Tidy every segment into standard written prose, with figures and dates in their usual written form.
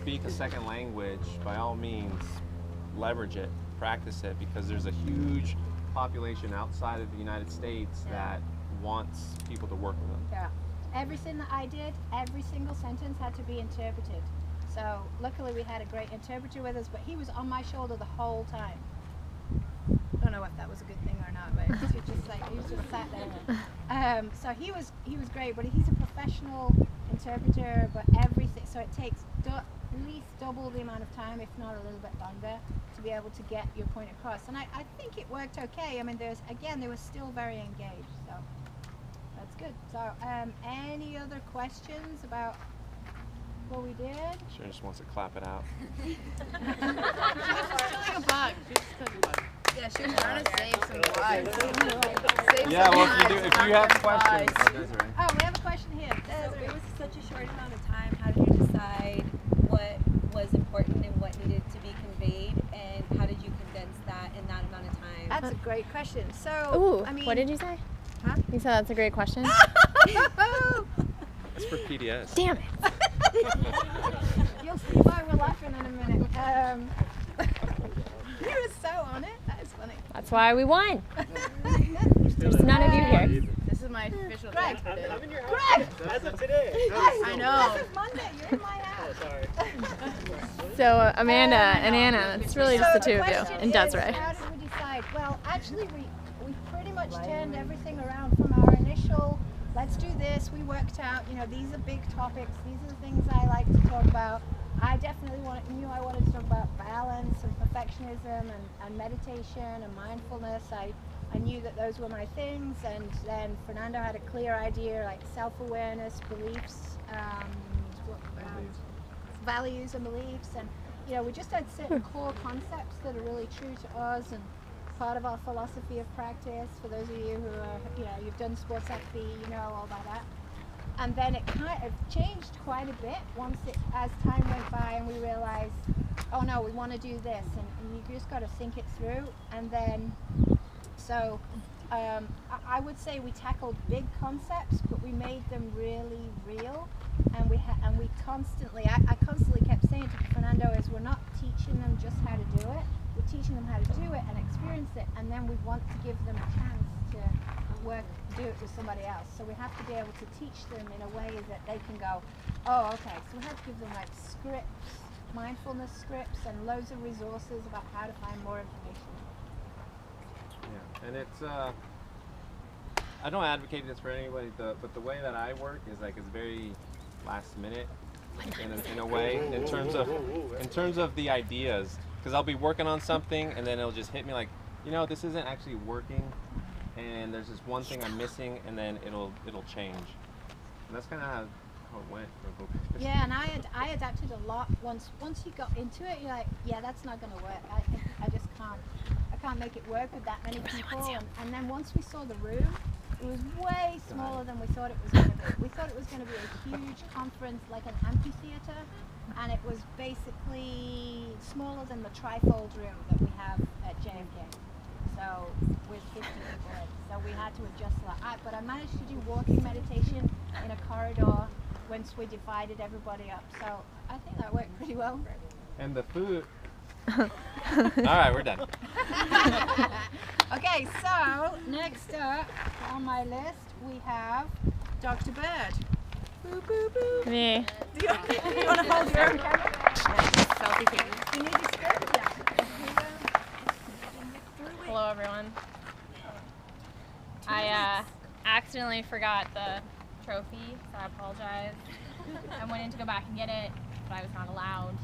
speak a second language, by all means, leverage it, practice it, because there's a huge population outside of the United States that wants people to work with them. Yeah. Everything that I did, every single sentence had to be interpreted. So luckily we had a great interpreter with us, but he was on my shoulder the whole time. Don't know if that was a good thing or not, but he was just like, he was just sat there. So he was great, but he's a professional interpreter, but everything, so it takes at least double the amount of time, if not a little bit longer, to be able to get your point across. And I think it worked okay. I mean, they were still very engaged, so that's good. So any other questions about what we did? Sharon just wants to clap it out. She's killing a bug. Yeah, she was trying to save some lives. Yeah, well, if you have questions. Oh, we have a question here. So it was such a short amount of time. How did you decide what was important and what needed to be conveyed, and how did you condense that in that amount of time? That's a great question. So, Ooh, I mean, what did you say? Huh? You said that's a great question. It's for PDS. Damn it. You'll see why we're laughing in a minute. You were so on it. That is funny. That's why we won. There's none of you here. This is my official Greg. dance today. I'm in your Greg! house. As of today. I know. This is Monday. You're in my house. Oh, sorry. So Amanda and Anna, it's really just the two of you, question and is, Desiree. how did we decide? Well, actually, we pretty much turned everything around from our initial, let's do this. We worked out, these are big topics. These are the things I like to talk about. I definitely knew I wanted to talk about balance and perfectionism and meditation and mindfulness. I knew that those were my things, and then Fernando had a clear idea, like self-awareness, beliefs, values and beliefs, and we just had certain core concepts that are really true to us and part of our philosophy of practice. For those of you who are, you've done sports FB, you know all about that. And then it kind of changed quite a bit as time went by, and we realized, oh no, we want to do this, and you just got to think it through. And then, so I would say we tackled big concepts, but we made them really real. And we constantly, I constantly kept saying to Fernando, is we're not teaching them just how to do it, we're teaching them how to do it and experience it, and then we want to give them a chance to do it with somebody else. So we have to be able to teach them in a way that they can go, oh, okay. So we have to give them like scripts, mindfulness scripts, and loads of resources about how to find more information. Yeah, and it's I don't advocate this for anybody, but the way that I work is like it's very last minute in a way in terms of the ideas, because I'll be working on something and then it'll just hit me like, this isn't actually working, and there's this one thing I'm missing, and then it'll change. And that's kind of how it went. Yeah, and I adapted a lot once you got into it. You're like, yeah, that's not going to work. I just can't make it work with that many people. And then once we saw the room, it was way smaller than we thought it was going to be. We thought it was going to be a huge conference, like an amphitheater, and it was basically smaller than the trifold room that we have at JFKU. So with 50 people in. So we had to adjust that. But I managed to do walking meditation in a corridor once we divided everybody up. So I think that worked pretty well. And the food. All right, we're done. Okay, so next up on my list we have Dr. Bird. Boo, boo, boo. Me. Do you want to hold your own camera? Selfie cam. You need to script that. Hello, everyone. I accidentally forgot the trophy, so I apologize. I went in to go back and get it, but I was not allowed.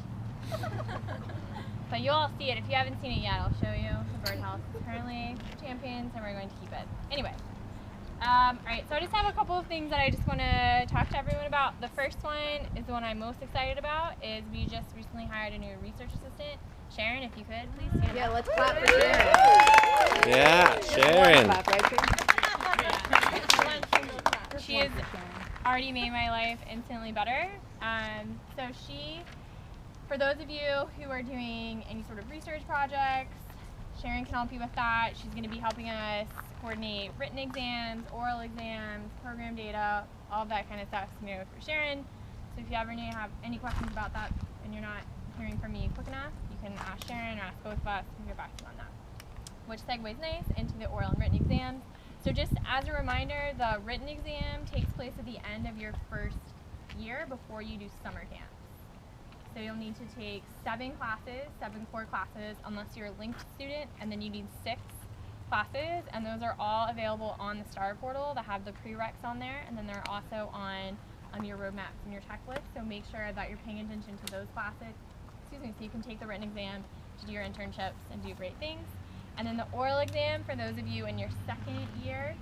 But you'll all see it. If you haven't seen it yet, I'll show you. The birdhouse is currently champions, and we're going to keep it. Anyway, alright, so I just have a couple of things that I just want to talk to everyone about. The first one is the one I'm most excited about, is we just recently hired a new research assistant. Sharon, if you could, please stand Yeah, up. let's clap for Sharon. Yeah, Sharon. Clap, right, Sharon? She has already made my life instantly better. So she, for those of you who are doing any sort of research projects, Sharon can help you with that. She's going to be helping us coordinate written exams, oral exams, program data, all of that kind of stuff is going to go for Sharon. So if you ever have any questions about that, and you're not hearing from me quick enough, you can ask Sharon or ask both of us and get back to you on that. Which segues nice into the oral and written exams. So just as a reminder, the written exam takes place at the end of your first year before you do summer camp. So you'll need to take 7 core classes, unless you're a linked student, and then you need 6 classes, and those are all available on the STAR portal that have the prereqs on there, and then they're also on your roadmaps and your checklist. So make sure that you're paying attention to those classes, so you can take the written exam to do your internships and do great things. And then the oral exam, for those of you in your second year,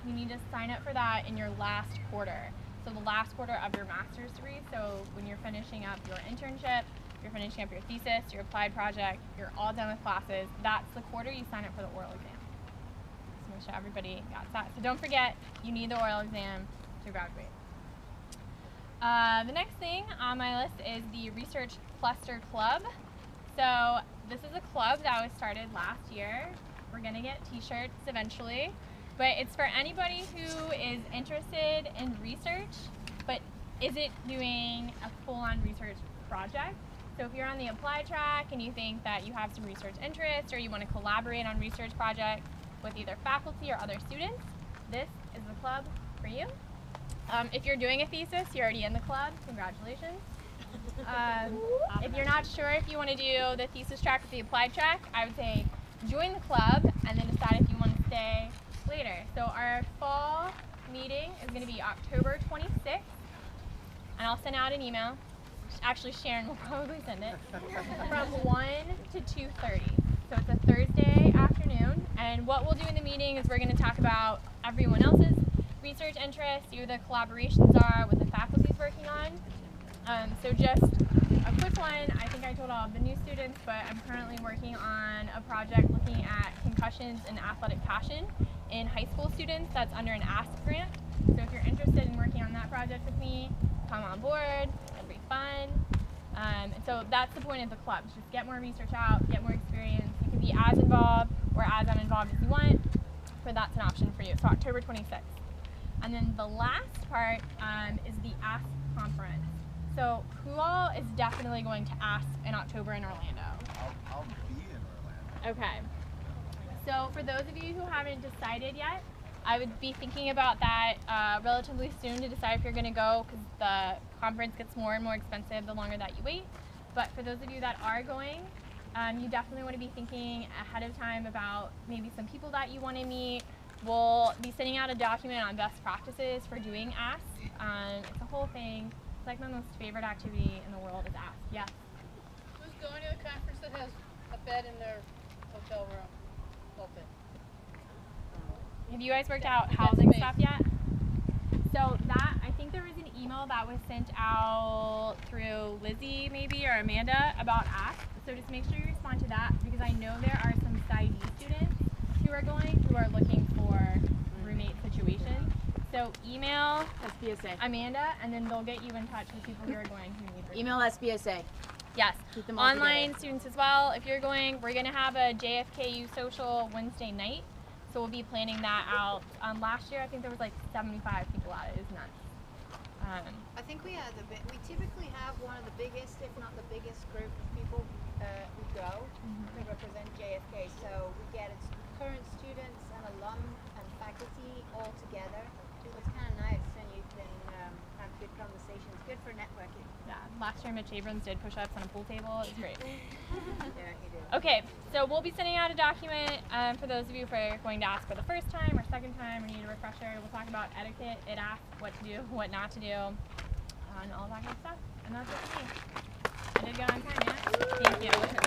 you need to sign up for that in your last quarter. So the last quarter of your master's degree, so when you're finishing up your internship, you're finishing up your thesis, your applied project, you're all done with classes, that's the quarter you sign up for the oral exam. So make sure everybody got that. So don't forget, you need the oral exam to graduate. The next thing on my list is the Research Cluster Club. So this is a club that was started last year. We're gonna get t-shirts eventually, but it's for anybody who is interested in research, but isn't doing a full-on research project. So if you're on the applied track and you think that you have some research interest or you want to collaborate on research projects with either faculty or other students, this is the club for you. If you're doing a thesis, you're already in the club. Congratulations. If you're not sure if you want to do the thesis track or the applied track, I would say join the club and then decide if you want to stay later. So our fall meeting is going to be October 26th, and I'll send out an email. Actually, Sharon will probably send it, from 1 to 2:30. So it's a Thursday afternoon, and what we'll do in the meeting is we're going to talk about everyone else's research interests, see what the collaborations are, what the faculty's working on. So just a quick one, I think I told all of the new students, but I'm currently working on a project looking at concussions and athletic passion in high school students that's under an ASK grant. So if you're interested in working on that project with me, come on board, it'll be fun. And so that's the point of the club, just get more research out, get more experience. You can be as involved or as uninvolved as you want, but that's an option for you. So October 26th. And then the last part is the ASK conference. So who all is definitely going to ASK in October in Orlando? I'll be in Orlando. Okay. So for those of you who haven't decided yet, I would be thinking about that relatively soon to decide if you're going to go, because the conference gets more and more expensive the longer that you wait. But for those of you that are going, you definitely want to be thinking ahead of time about maybe some people that you want to meet. We'll be sending out a document on best practices for doing ASK. It's a whole thing. It's like my most favorite activity in the world is ASK. Yes? Who's going to the conference that has a bed in their hotel room open? Have you guys worked out housing stuff yet? So that, I think there was an email that was sent out through Lizzie maybe or Amanda about ASK. So just make sure you respond to that, because I know there are some PsyD students who are going who are looking for roommate situations. So email SBSA. Amanda, and then they'll get you in touch with people who are going who need roommates. Email SBSA. Yes. Keep them all Online together. students as well. If you're going, we're going to have a JFKU social Wednesday night. So we'll be planning that out. Last year, I think there was like 75 people at it. It was nuts. I think we typically have one of the biggest, if not the biggest group of people who go to represent JFK. So we get current students and alum and faculty all together. It's kind of nice, and you can have good conversations. Good for networking. Yeah. Last year, Mitch Abrams did push-ups on a pool table. It was great. Yeah, he did. Okay, so we'll be sending out a document for those of you who are going to ask for the first time or second time or need a refresher. We'll talk about etiquette, it asks what to do, what not to do, and all that good stuff. And that's it for me. I did go on time, yeah? Thank you.